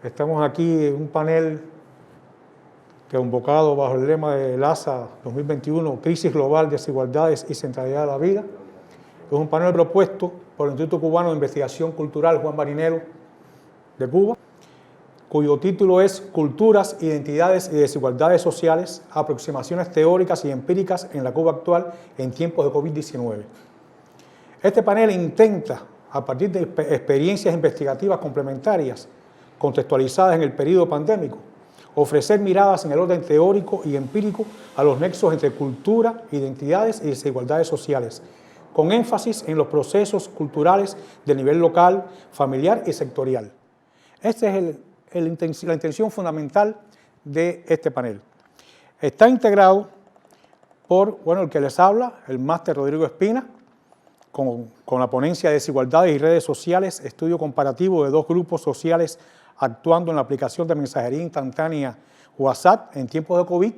Estamos aquí en un panel convocado bajo el lema de LASA 2021, Crisis Global, Desigualdades y Centralidad de la Vida. Es un panel propuesto por el Instituto Cubano de Investigación Cultural Juan Marinero de Cuba, cuyo título es Culturas, Identidades y Desigualdades Sociales, aproximaciones teóricas y empíricas en la Cuba actual en tiempos de COVID-19. Este panel intenta, a partir de experiencias investigativas complementarias, contextualizadas en el periodo pandémico, ofrecer miradas en el orden teórico y empírico a los nexos entre cultura, identidades y desigualdades sociales, con énfasis en los procesos culturales de nivel local, familiar y sectorial. Esta es la intención fundamental de este panel. Está integrado por, el que les habla, el máster Rodrigo Espina, con la ponencia de Desigualdades y Redes Sociales, estudio comparativo de dos grupos sociales actuando en la aplicación de mensajería instantánea WhatsApp en tiempos de COVID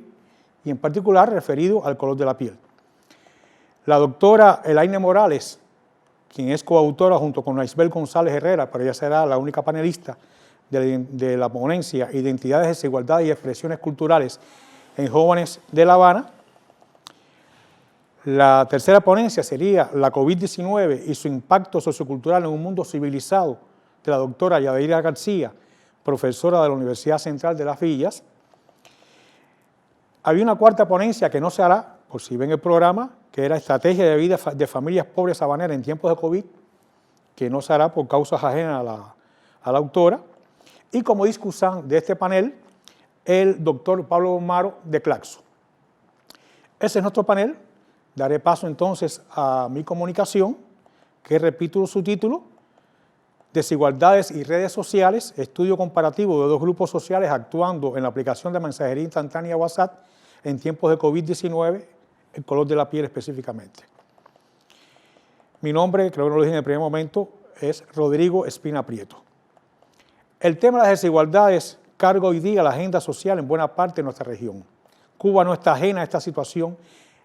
y en particular referido al color de la piel. La doctora Elaine Morales, quien es coautora junto con Naisbel González Herrera, pero ella será la única panelista de la ponencia Identidades, Desigualdades y Expresiones Culturales en Jóvenes de La Habana. La tercera ponencia sería la COVID-19 y su impacto sociocultural en un mundo civilizado, de la doctora Yadeira García, profesora de la Universidad Central de Las Villas. Había una cuarta ponencia que no se hará, por si ven el programa, que era Estrategia de vida de familias pobres habaneras en tiempos de COVID, que no se hará por causas ajenas a la autora. Y como discusión de este panel, el doctor Pablo Bomaro de Claxo. Ese es nuestro panel. Daré paso entonces a mi comunicación, que repito su título, Desigualdades y Redes Sociales, estudio comparativo de dos grupos sociales actuando en la aplicación de mensajería instantánea WhatsApp en tiempos de COVID-19, el color de la piel específicamente. Mi nombre, creo que no lo dije en el primer momento, es Rodrigo Espina Prieto. El tema de las desigualdades carga hoy día la agenda social en buena parte de nuestra región. Cuba no está ajena a esta situación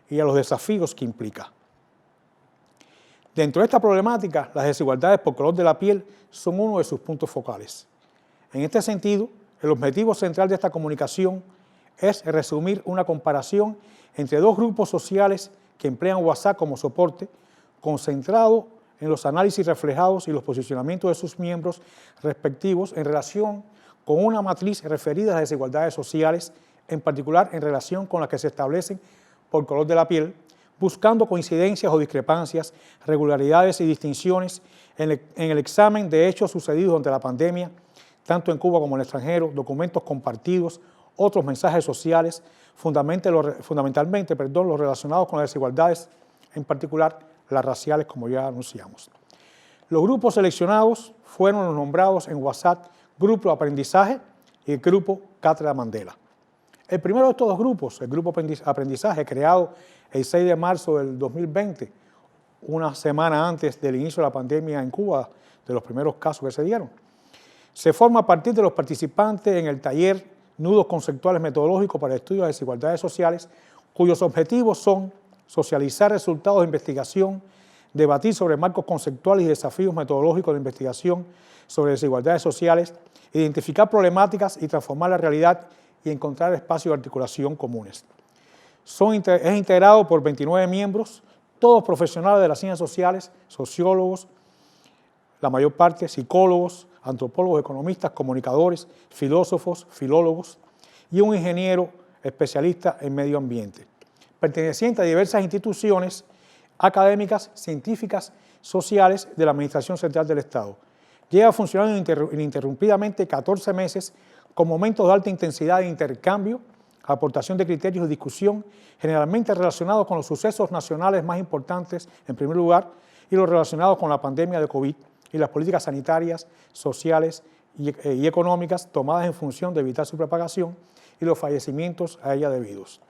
y a los desafíos que implica. Dentro de esta problemática, las desigualdades por color de la piel son uno de sus puntos focales. En este sentido, el objetivo central de esta comunicación es resumir una comparación entre dos grupos sociales que emplean WhatsApp como soporte, concentrado en los análisis reflejados y los posicionamientos de sus miembros respectivos en relación con una matriz referida a las desigualdades sociales, en particular en relación con las que se establecen por color de la piel, buscando coincidencias o discrepancias, regularidades y distinciones en el examen de hechos sucedidos durante la pandemia, tanto en Cuba como en el extranjero, documentos compartidos, otros mensajes sociales, fundamentalmente los relacionados con las desigualdades, en particular las raciales, como ya anunciamos. Los grupos seleccionados fueron los nombrados en WhatsApp Grupo Aprendizaje y el Grupo Cátedra Mandela. El primero de estos dos grupos, el Grupo Aprendizaje, creado el 6 de marzo del 2020, una semana antes del inicio de la pandemia en Cuba, de los primeros casos que se dieron, se forma a partir de los participantes en el taller Nudos Conceptuales Metodológicos para el Estudio de Desigualdades Sociales, cuyos objetivos son socializar resultados de investigación, debatir sobre marcos conceptuales y desafíos metodológicos de investigación sobre desigualdades sociales, identificar problemáticas y transformar la realidad y encontrar espacios de articulación comunes. Es integrado por 29 miembros, todos profesionales de las ciencias sociales, sociólogos, la mayor parte psicólogos, antropólogos, economistas, comunicadores, filósofos, filólogos y un ingeniero especialista en medio ambiente, perteneciente a diversas instituciones académicas, científicas, sociales de la Administración Central del Estado. Lleva funcionando ininterrumpidamente 14 meses con momentos de alta intensidad de intercambio, aportación de criterios y discusión, generalmente relacionados con los sucesos nacionales más importantes, en primer lugar, y los relacionados con la pandemia de COVID y las políticas sanitarias, sociales y económicas tomadas en función de evitar su propagación y los fallecimientos a ella debidos.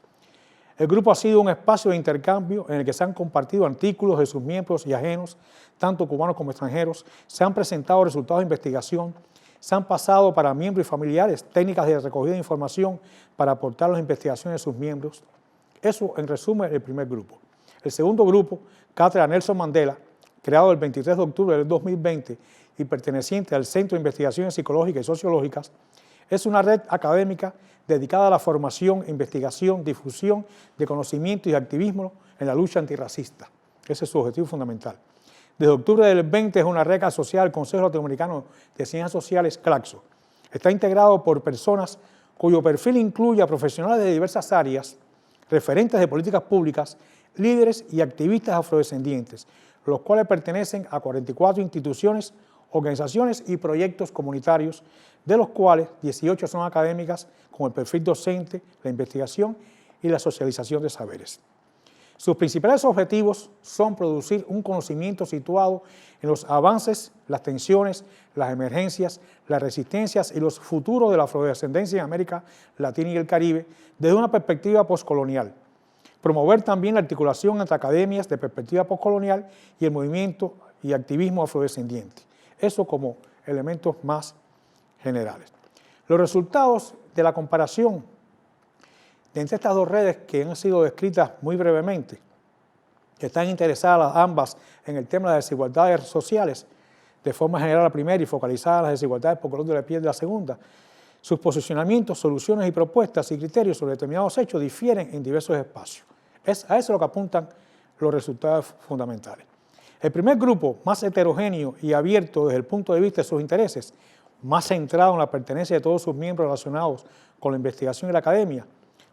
El grupo ha sido un espacio de intercambio en el que se han compartido artículos de sus miembros y ajenos, tanto cubanos como extranjeros, se han presentado resultados de investigación, se han pasado para miembros y familiares técnicas de recogida de información para aportar a las investigaciones de sus miembros. Eso, en resumen, el primer grupo. El segundo grupo, Cátedra Nelson Mandela, creado el 23 de octubre del 2020 y perteneciente al Centro de Investigaciones Psicológicas y Sociológicas, es una red académica dedicada a la formación, investigación, difusión de conocimiento y activismo en la lucha antirracista. Ese es su objetivo fundamental. Desde octubre del 20 es una red asociada al Consejo Latinoamericano de Ciencias Sociales, CLACSO. Está integrado por personas cuyo perfil incluye a profesionales de diversas áreas, referentes de políticas públicas, líderes y activistas afrodescendientes, los cuales pertenecen a 44 instituciones, organizaciones y proyectos comunitarios, de los cuales 18 son académicas con el perfil docente, la investigación y la socialización de saberes. Sus principales objetivos son producir un conocimiento situado en los avances, las tensiones, las emergencias, las resistencias y los futuros de la afrodescendencia en América Latina y el Caribe desde una perspectiva postcolonial. Promover también la articulación entre academias de perspectiva postcolonial y el movimiento y activismo afrodescendiente. Eso como elementos más generales. Los resultados de la comparación entre estas dos redes que han sido descritas muy brevemente, que están interesadas ambas en el tema de las desigualdades sociales, de forma general la primera y focalizada en las desigualdades por color de la piel de la segunda, sus posicionamientos, soluciones y propuestas y criterios sobre determinados hechos difieren en diversos espacios. Es a eso lo que apuntan los resultados fundamentales. El primer grupo, más heterogéneo y abierto desde el punto de vista de sus intereses, más centrado en la pertenencia de todos sus miembros relacionados con la investigación y la academia,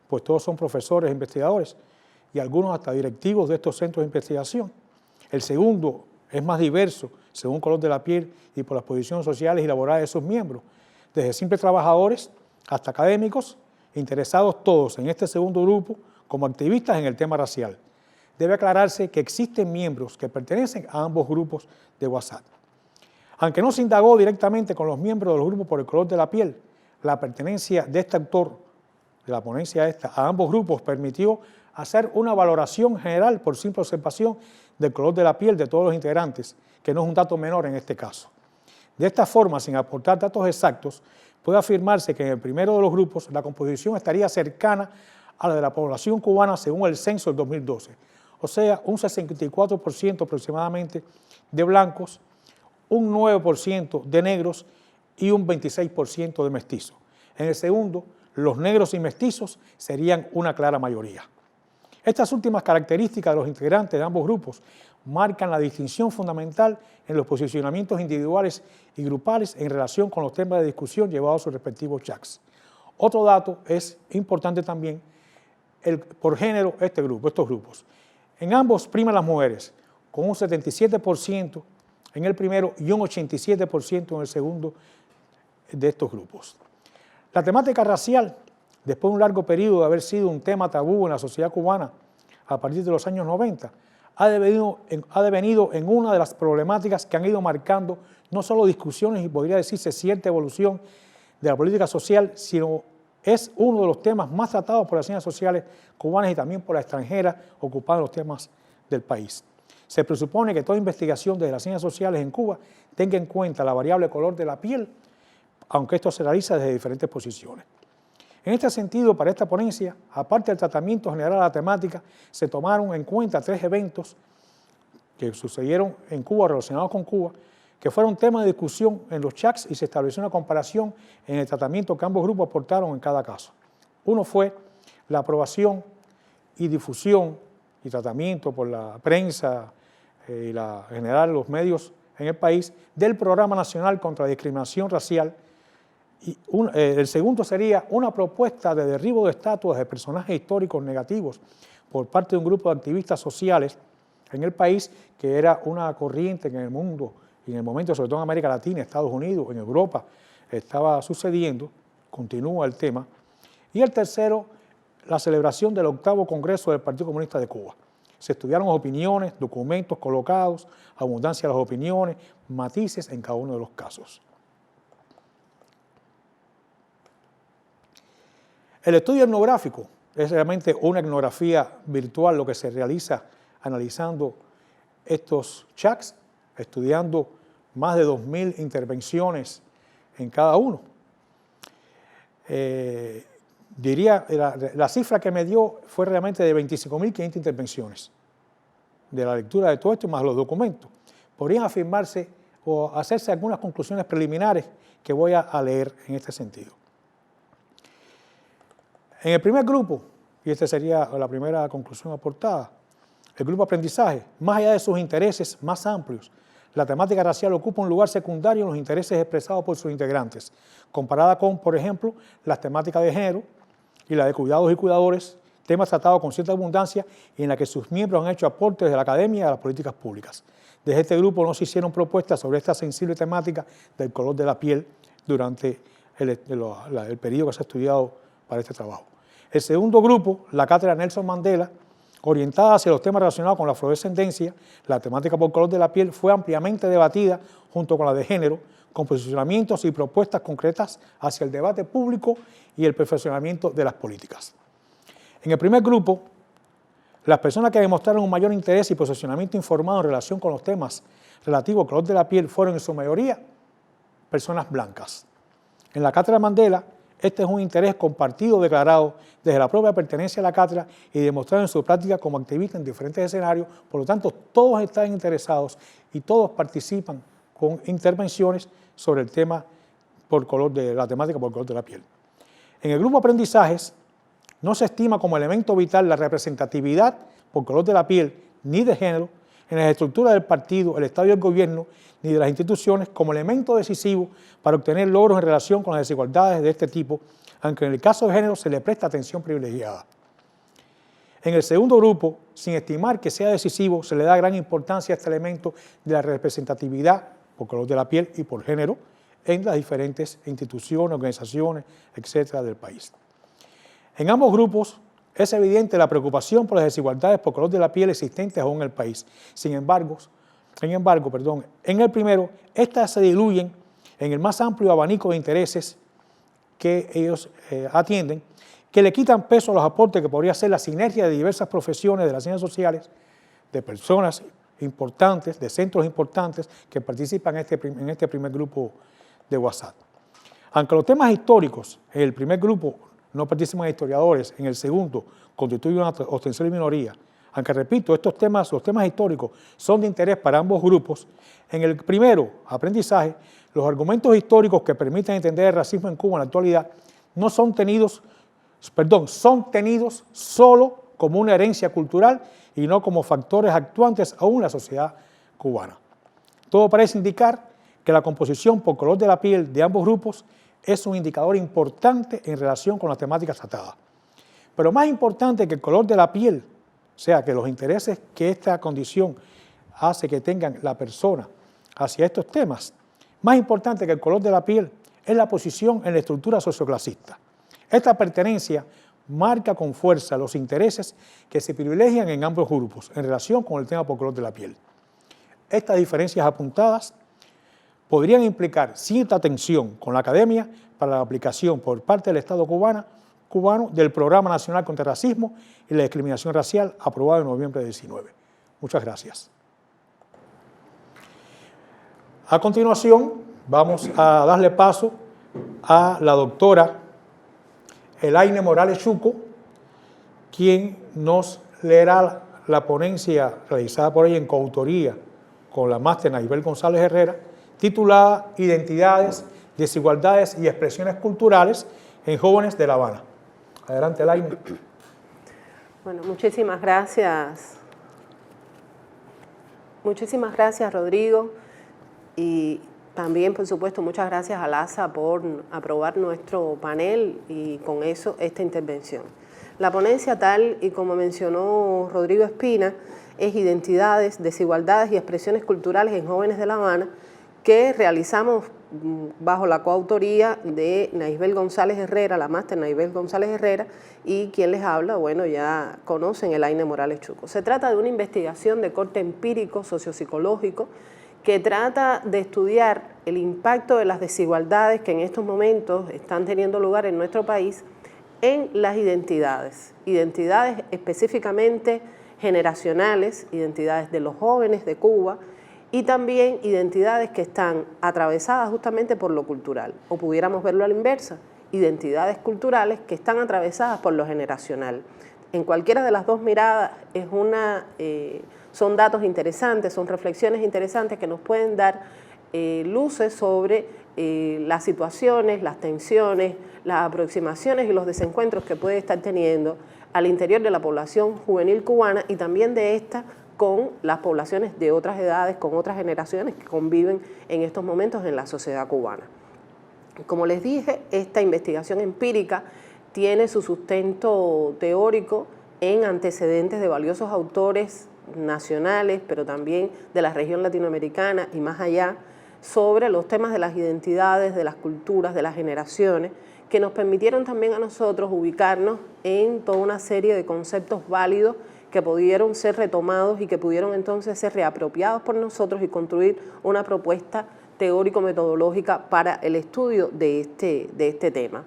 pues todos son profesores e investigadores y algunos hasta directivos de estos centros de investigación. El segundo es más diverso, según el color de la piel y por las posiciones sociales y laborales de sus miembros, desde simples trabajadores hasta académicos, interesados todos en este segundo grupo como activistas en el tema racial. Debe aclararse que existen miembros que pertenecen a ambos grupos de WhatsApp. Aunque no se indagó directamente con los miembros de los grupos por el color de la piel, la pertenencia de este autor, de la ponencia esta, a ambos grupos permitió hacer una valoración general por simple observación del color de la piel de todos los integrantes, que no es un dato menor en este caso. De esta forma, sin aportar datos exactos, puede afirmarse que en el primero de los grupos la composición estaría cercana a la de la población cubana según el censo del 2012, o sea, un 64% aproximadamente de blancos, un 9% de negros y un 26% de mestizos. En el segundo, los negros y mestizos serían una clara mayoría. Estas últimas características de los integrantes de ambos grupos marcan la distinción fundamental en los posicionamientos individuales y grupales en relación con los temas de discusión llevados a sus respectivos chats. Otro dato es importante también, por género, estos grupos. En ambos priman las mujeres, con un 77% en el primero y un 87% en el segundo de estos grupos. La temática racial, después de un largo periodo de haber sido un tema tabú en la sociedad cubana a partir de los años 90, ha devenido en una de las problemáticas que han ido marcando no solo discusiones y podría decirse cierta evolución de la política social, sino es uno de los temas más tratados por las ciencias sociales cubanas y también por las extranjeras ocupadas los temas del país. Se presupone que toda investigación de las ciencias sociales en Cuba tenga en cuenta la variable color de la piel, aunque esto se realiza desde diferentes posiciones. En este sentido, para esta ponencia, aparte del tratamiento general de la temática, se tomaron en cuenta 3 eventos que sucedieron en Cuba, relacionados con Cuba, que fueron tema de discusión en los chats y se estableció una comparación en el tratamiento que ambos grupos aportaron en cada caso. Uno fue la aprobación y difusión y tratamiento por la prensa y en general los medios en el país del Programa Nacional contra la Discriminación Racial. Y el segundo sería una propuesta de derribo de estatuas de personajes históricos negativos por parte de un grupo de activistas sociales en el país, que era una corriente que en el mundo y en el momento, sobre todo en América Latina, Estados Unidos, en Europa, estaba sucediendo, continúa el tema. Y el tercero, la celebración del 8º Congreso del Partido Comunista de Cuba. Se estudiaron opiniones, documentos colocados, abundancia de las opiniones, matices en cada uno de los casos. El estudio etnográfico es realmente una etnografía virtual, lo que se realiza analizando estos chats, estudiando más de 2.000 intervenciones en cada uno. Diría, la cifra que me dio fue realmente de 25.500 intervenciones, de la lectura de todo esto más los documentos. Podrían afirmarse o hacerse algunas conclusiones preliminares que voy a leer en este sentido. En el primer grupo, y esta sería la primera conclusión aportada, el grupo aprendizaje, más allá de sus intereses más amplios, la temática racial ocupa un lugar secundario en los intereses expresados por sus integrantes, comparada con, por ejemplo, las temáticas de género y la de cuidados y cuidadores, temas tratados con cierta abundancia y en la que sus miembros han hecho aportes de la academia y a las políticas públicas. Desde este grupo no se hicieron propuestas sobre esta sensible temática del color de la piel durante el periodo que se ha estudiado para este trabajo. El segundo grupo, la cátedra Nelson Mandela, orientada hacia los temas relacionados con la afrodescendencia, la temática por color de la piel fue ampliamente debatida junto con la de género, con posicionamientos y propuestas concretas hacia el debate público y el perfeccionamiento de las políticas. En el primer grupo, las personas que demostraron un mayor interés y posicionamiento informado en relación con los temas relativos al color de la piel fueron en su mayoría personas blancas. En la cátedra Mandela, este es un interés compartido declarado desde la propia pertenencia a la cátedra y demostrado en su práctica como activista en diferentes escenarios. Por lo tanto, todos están interesados y todos participan con intervenciones sobre el tema por color de la temática por color de la piel. En el grupo aprendizajes no se estima como elemento vital la representatividad por color de la piel ni de género en las estructuras del partido, el Estado y el gobierno, ni de las instituciones como elemento decisivo para obtener logros en relación con las desigualdades de este tipo, aunque en el caso de género se le presta atención privilegiada. En el segundo grupo, sin estimar que sea decisivo, se le da gran importancia a este elemento de la representatividad por color de la piel y por género en las diferentes instituciones, organizaciones, etcétera, del país. En ambos grupos es evidente la preocupación por las desigualdades por color de la piel existentes aún en el país. Sin embargo, en el primero, estas se diluyen en el más amplio abanico de intereses que ellos atienden, que le quitan peso a los aportes que podría ser la sinergia de diversas profesiones de las ciencias sociales, de personas importantes, de centros importantes que participan en este primer grupo de WhatsApp. Aunque los temas históricos en el primer grupo no participan historiadores, en el segundo constituye una ostensible minoría. Aunque repito, los temas históricos son de interés para ambos grupos, en el primero, aprendizaje, los argumentos históricos que permiten entender el racismo en Cuba en la actualidad son tenidos solo como una herencia cultural y no como factores actuantes aún en la sociedad cubana. Todo parece indicar que la composición por color de la piel de ambos grupos es un indicador importante en relación con las temáticas tratadas. Pero más importante que el color de la piel, o sea, que los intereses que esta condición hace que tengan la persona hacia estos temas, más importante que el color de la piel es la posición en la estructura socioclasista. Esta pertenencia marca con fuerza los intereses que se privilegian en ambos grupos en relación con el tema por color de la piel. Estas diferencias apuntadas podrían implicar cierta tensión con la academia para la aplicación por parte del Estado cubano del Programa Nacional contra el Racismo y la Discriminación Racial aprobado en noviembre de 2019. Muchas gracias. A continuación, vamos a darle paso a la doctora Elaine Morales Chuco, quien nos leerá la ponencia realizada por ella en coautoría con la máster Naibel González Herrera, titulada Identidades, Desigualdades y Expresiones Culturales en Jóvenes de La Habana. Adelante, Elaine. Bueno, muchísimas gracias. Muchísimas gracias, Rodrigo. Y también, por supuesto, muchas gracias a LASA por aprobar nuestro panel y con eso esta intervención. La ponencia, tal y como mencionó Rodrigo Espina, es Identidades, Desigualdades y Expresiones Culturales en Jóvenes de La Habana, que realizamos bajo la coautoría de Naibel González Herrera, la máster Naibel González Herrera, y quien les habla, bueno, ya conocen, Elaine Morales Chuco. Se trata de una investigación de corte empírico, sociopsicológico, que trata de estudiar el impacto de las desigualdades que en estos momentos están teniendo lugar en nuestro país en las identidades específicamente generacionales, identidades de los jóvenes de Cuba, y también identidades que están atravesadas justamente por lo cultural, o pudiéramos verlo a la inversa, identidades culturales que están atravesadas por lo generacional. En cualquiera de las dos miradas son datos interesantes, son reflexiones interesantes que nos pueden dar luces sobre las situaciones, las tensiones, las aproximaciones y los desencuentros que puede estar teniendo al interior de la población juvenil cubana y también de esta con las poblaciones de otras edades, con otras generaciones que conviven en estos momentos en la sociedad cubana. Como les dije, esta investigación empírica tiene su sustento teórico en antecedentes de valiosos autores nacionales, pero también de la región latinoamericana y más allá, sobre los temas de las identidades, de las culturas, de las generaciones, que nos permitieron también a nosotros ubicarnos en toda una serie de conceptos válidos que pudieron ser retomados y que pudieron entonces ser reapropiados por nosotros y construir una propuesta teórico-metodológica para el estudio de este tema.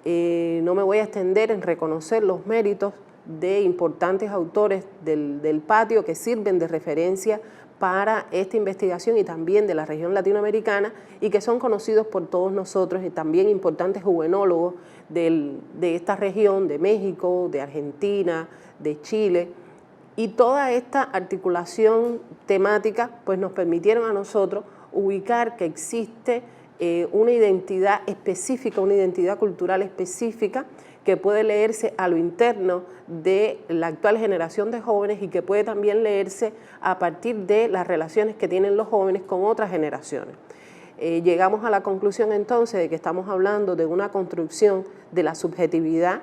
No me voy a extender en reconocer los méritos de importantes autores del patio que sirven de referencia para esta investigación y también de la región latinoamericana y que son conocidos por todos nosotros y también importantes juvenólogos de esta región, de México, de Argentina, de Chile, y toda esta articulación temática pues nos permitieron a nosotros ubicar que existe una identidad específica, una identidad cultural específica que puede leerse a lo interno de la actual generación de jóvenes y que puede también leerse a partir de las relaciones que tienen los jóvenes con otras generaciones. Llegamos a la conclusión entonces de que estamos hablando de una construcción de la subjetividad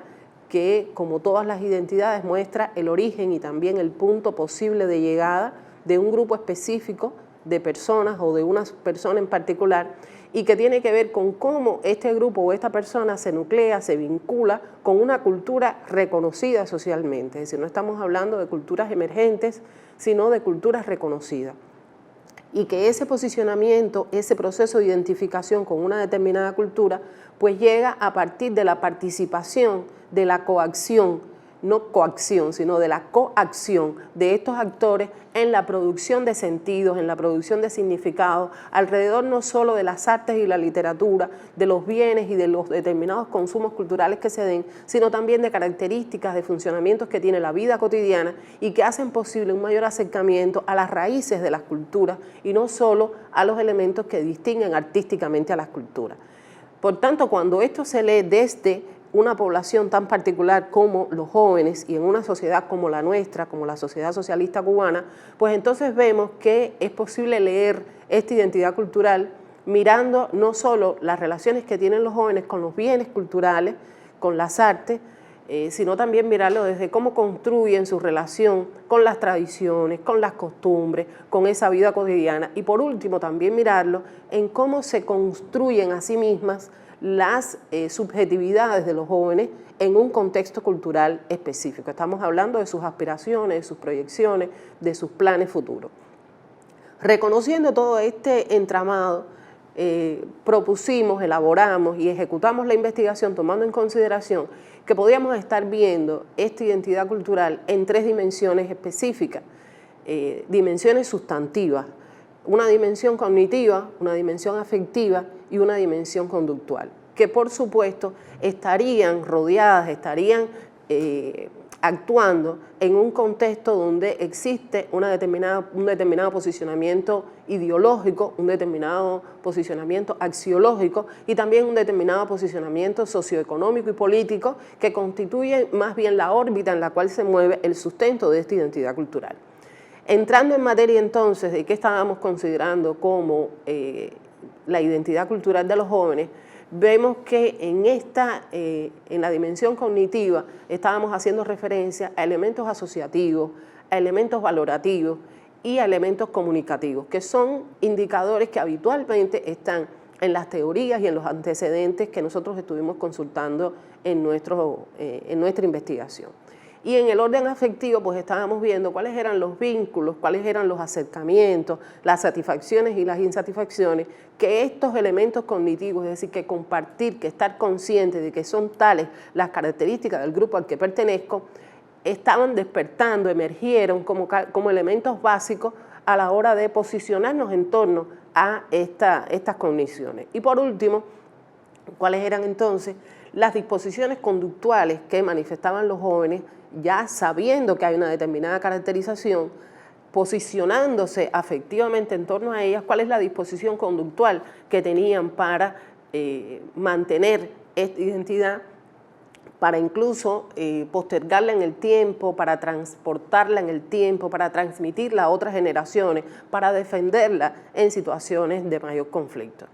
que, como todas las identidades, muestra el origen y también el punto posible de llegada de un grupo específico de personas o de una persona en particular y que tiene que ver con cómo este grupo o esta persona se nuclea, se vincula con una cultura reconocida socialmente. Es decir, no estamos hablando de culturas emergentes, sino de culturas reconocidas. Y que ese posicionamiento, ese proceso de identificación con una determinada cultura, pues llega a partir de la participación, de la coacción, no coacción, sino de la coacción de estos actores en la producción de sentidos, en la producción de significados, alrededor no solo de las artes y la literatura, de los bienes y de los determinados consumos culturales que se den, sino también de características, de funcionamientos que tiene la vida cotidiana y que hacen posible un mayor acercamiento a las raíces de las culturas y no solo a los elementos que distinguen artísticamente a las culturas. Por tanto, cuando esto se lee desde una población tan particular como los jóvenes y en una sociedad como la nuestra, como la sociedad socialista cubana, pues entonces vemos que es posible leer esta identidad cultural mirando no solo las relaciones que tienen los jóvenes con los bienes culturales, con las artes, sino también mirarlo desde cómo construyen su relación con las tradiciones, con las costumbres, con esa vida cotidiana y por último también mirarlo en cómo se construyen a sí mismas las subjetividades de los jóvenes en un contexto cultural específico. Estamos hablando de sus aspiraciones, de sus proyecciones, de sus planes futuros. Reconociendo todo este entramado, propusimos, elaboramos y ejecutamos la investigación tomando en consideración que podíamos estar viendo esta identidad cultural en tres dimensiones específicas, dimensiones sustantivas, una dimensión cognitiva, una dimensión afectiva y una dimensión conductual, que por supuesto estarían rodeadas, estarían actuando en un contexto donde existe un determinado posicionamiento ideológico, un determinado posicionamiento axiológico y también un determinado posicionamiento socioeconómico y político que constituye más bien la órbita en la cual se mueve el sustento de esta identidad cultural. Entrando en materia entonces de qué estábamos considerando como la identidad cultural de los jóvenes, vemos que en la dimensión cognitiva estábamos haciendo referencia a elementos asociativos, a elementos valorativos y a elementos comunicativos, que son indicadores que habitualmente están en las teorías y en los antecedentes que nosotros estuvimos consultando en nuestra investigación. Y en el orden afectivo, pues estábamos viendo cuáles eran los vínculos, cuáles eran los acercamientos, las satisfacciones y las insatisfacciones, que estos elementos cognitivos, es decir, que compartir, que estar consciente de que son tales las características del grupo al que pertenezco, estaban despertando, emergieron como elementos básicos a la hora de posicionarnos en torno a estas cogniciones. Y por último, ¿cuáles eran entonces las disposiciones conductuales que manifestaban los jóvenes ya sabiendo que hay una determinada caracterización posicionándose afectivamente en torno a ellas, cuál es la disposición conductual que tenían para mantener esta identidad, para incluso postergarla en el tiempo, para transportarla en el tiempo, para transmitirla a otras generaciones, para defenderla en situaciones de mayor conflicto.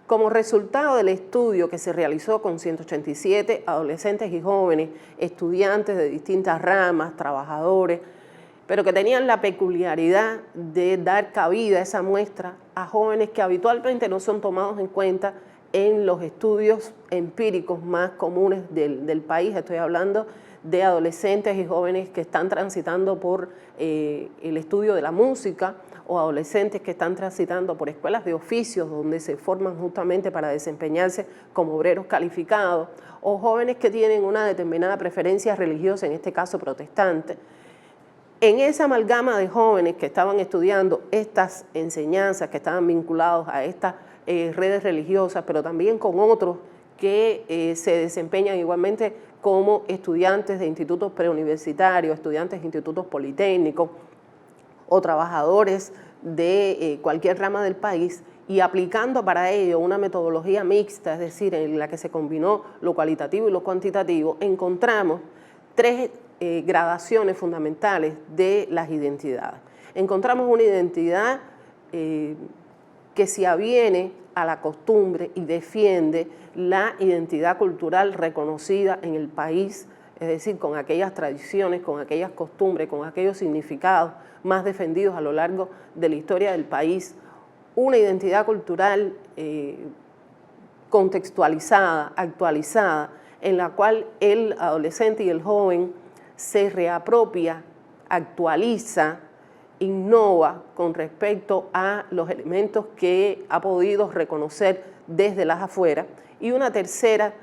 Como resultado del estudio que se realizó con 187 adolescentes y jóvenes, estudiantes de distintas ramas, trabajadores, pero que tenían la peculiaridad de dar cabida a esa muestra a jóvenes que habitualmente no son tomados en cuenta en los estudios empíricos más comunes del país. Estoy hablando de adolescentes y jóvenes que están transitando por el estudio de la música, o adolescentes que están transitando por escuelas de oficios donde se forman justamente para desempeñarse como obreros calificados, o jóvenes que tienen una determinada preferencia religiosa, en este caso protestante. En esa amalgama de jóvenes que estaban estudiando estas enseñanzas, que estaban vinculados a estas redes religiosas, pero también con otros que se desempeñan igualmente como estudiantes de institutos preuniversitarios, estudiantes de institutos politécnicos o trabajadores de cualquier rama del país, y aplicando para ello una metodología mixta, es decir, en la que se combinó lo cualitativo y lo cuantitativo, encontramos tres gradaciones fundamentales de las identidades. Encontramos una identidad que se aviene a la costumbre y defiende la identidad cultural reconocida en el país, es decir, con aquellas tradiciones, con aquellas costumbres, con aquellos significados más defendidos a lo largo de la historia del país. Una identidad cultural contextualizada, actualizada, en la cual el adolescente y el joven se reapropia, actualiza, innova con respecto a los elementos que ha podido reconocer desde las afueras, y una tercera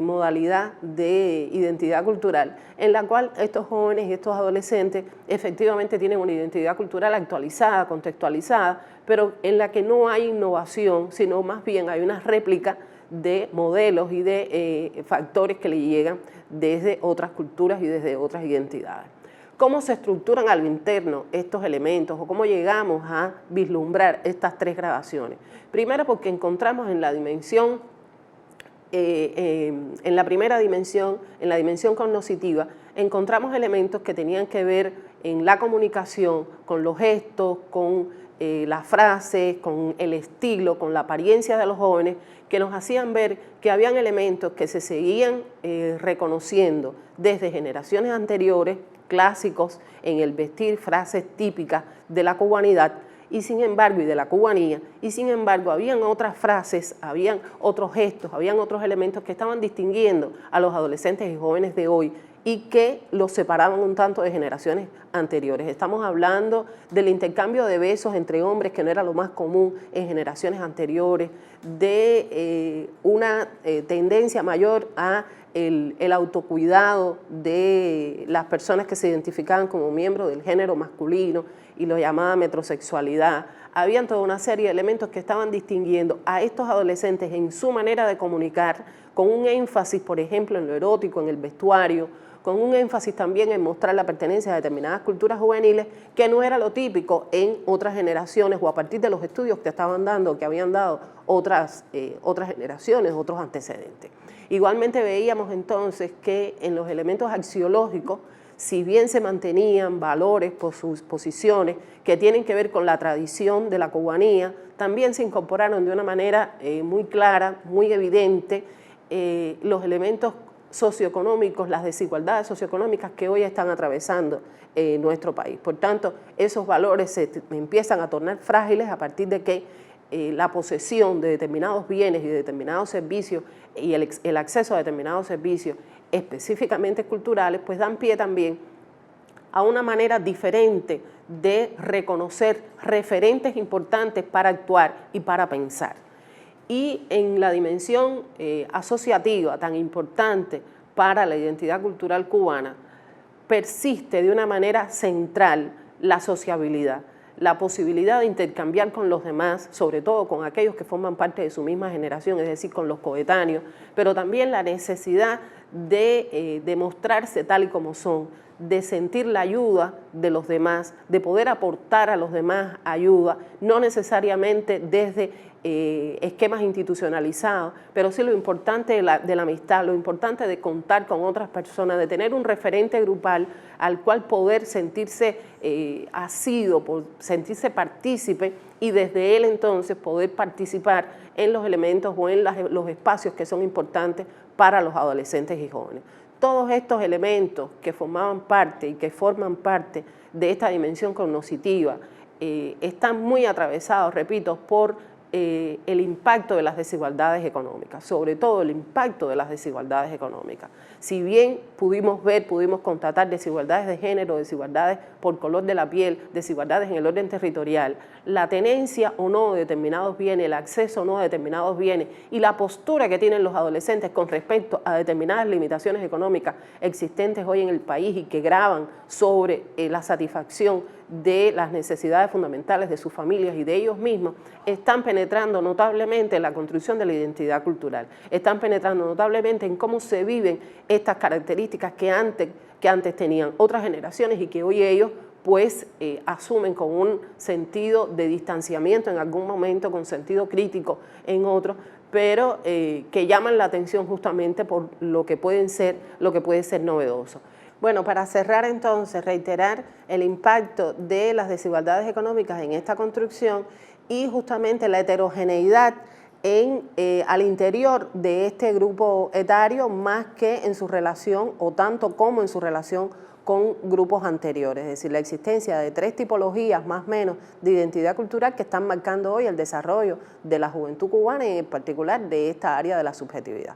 modalidad de identidad cultural, en la cual estos jóvenes y estos adolescentes efectivamente tienen una identidad cultural actualizada, contextualizada, pero en la que no hay innovación, sino más bien hay una réplica de modelos y de factores que le llegan desde otras culturas y desde otras identidades. ¿Cómo se estructuran a lo interno estos elementos, o cómo llegamos a vislumbrar estas tres gradaciones? Primero, porque encontramos en la dimensión, en la primera dimensión, en la dimensión cognitiva, encontramos elementos que tenían que ver en la comunicación, con los gestos, con las frases, con el estilo, con la apariencia de los jóvenes, que nos hacían ver que habían elementos que se seguían reconociendo desde generaciones anteriores, clásicos en el vestir, frases típicas de la cubanidad y sin embargo, y de la cubanía, y sin embargo habían otras frases, habían otros gestos, habían otros elementos que estaban distinguiendo a los adolescentes y jóvenes de hoy y que los separaban un tanto de generaciones anteriores. Estamos hablando del intercambio de besos entre hombres, que no era lo más común en generaciones anteriores, de una tendencia mayor a el autocuidado de las personas que se identificaban como miembros del género masculino y lo llamada metrosexualidad. Habían toda una serie de elementos que estaban distinguiendo a estos adolescentes en su manera de comunicar, con un énfasis, por ejemplo, en lo erótico, en el vestuario, con un énfasis también en mostrar la pertenencia a determinadas culturas juveniles, que no era lo típico en otras generaciones o a partir de los estudios que estaban dando, que habían dado otras generaciones, otros antecedentes. Igualmente veíamos entonces que en los elementos axiológicos, si bien se mantenían valores por sus posiciones que tienen que ver con la tradición de la cubanía, también se incorporaron de una manera muy clara, muy evidente, los elementos socioeconómicos, las desigualdades socioeconómicas que hoy están atravesando nuestro país. Por tanto, esos valores se empiezan a tornar frágiles a partir de que la posesión de determinados bienes y de determinados servicios y el acceso a determinados servicios específicamente culturales, pues dan pie también a una manera diferente de reconocer referentes importantes para actuar y para pensar. Y en la dimensión asociativa tan importante para la identidad cultural cubana, persiste de una manera central la sociabilidad, la posibilidad de intercambiar con los demás, sobre todo con aquellos que forman parte de su misma generación, es decir, con los coetáneos, pero también la necesidad de mostrarse tal y como son, de sentir la ayuda de los demás, de poder aportar a los demás ayuda, no necesariamente desde esquemas institucionalizados, pero sí lo importante de la amistad, lo importante de contar con otras personas, de tener un referente grupal al cual poder sentirse asido, sentirse partícipe y desde él entonces poder participar en los elementos o en los espacios que son importantes para los adolescentes y jóvenes. Todos estos elementos que formaban parte y que forman parte de esta dimensión cognitiva están muy atravesados, repito, por el impacto de las desigualdades económicas, sobre todo el impacto de las desigualdades económicas. Si bien pudimos constatar desigualdades de género, desigualdades por color de la piel, desigualdades en el orden territorial, la tenencia o no de determinados bienes, el acceso o no a determinados bienes y la postura que tienen los adolescentes con respecto a determinadas limitaciones económicas existentes hoy en el país y que gravan sobre la satisfacción de las necesidades fundamentales de sus familias y de ellos mismos, están penetrando notablemente en la construcción de la identidad cultural, están penetrando notablemente en cómo se viven estas características que antes tenían otras generaciones y que hoy ellos pues asumen con un sentido de distanciamiento en algún momento, con sentido crítico en otros, pero que llaman la atención justamente por lo que puede ser novedoso. Bueno, para cerrar entonces, reiterar el impacto de las desigualdades económicas en esta construcción y justamente la heterogeneidad al interior de este grupo etario más que en su relación o tanto como en su relación con grupos anteriores, es decir, la existencia de 3 tipologías más o menos de identidad cultural que están marcando hoy el desarrollo de la juventud cubana y en particular de esta área de la subjetividad.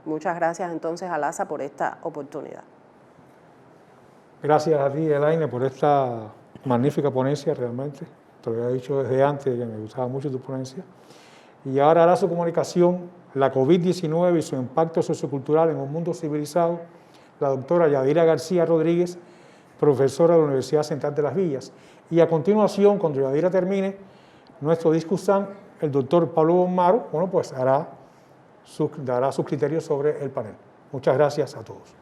Muchas gracias entonces a LASA por esta oportunidad. Gracias a ti, Elaine, por esta magnífica ponencia, realmente. Te lo había dicho desde antes, que me gustaba mucho tu ponencia. Y ahora hará su comunicación, la COVID-19 y su impacto sociocultural en un mundo civilizado, la doctora Yadira García Rodríguez, profesora de la Universidad Central de Las Villas. Y a continuación, cuando Yadira termine nuestro discursante, el doctor Pablo Bonmaro, bueno, pues dará sus criterios sobre el panel. Muchas gracias a todos.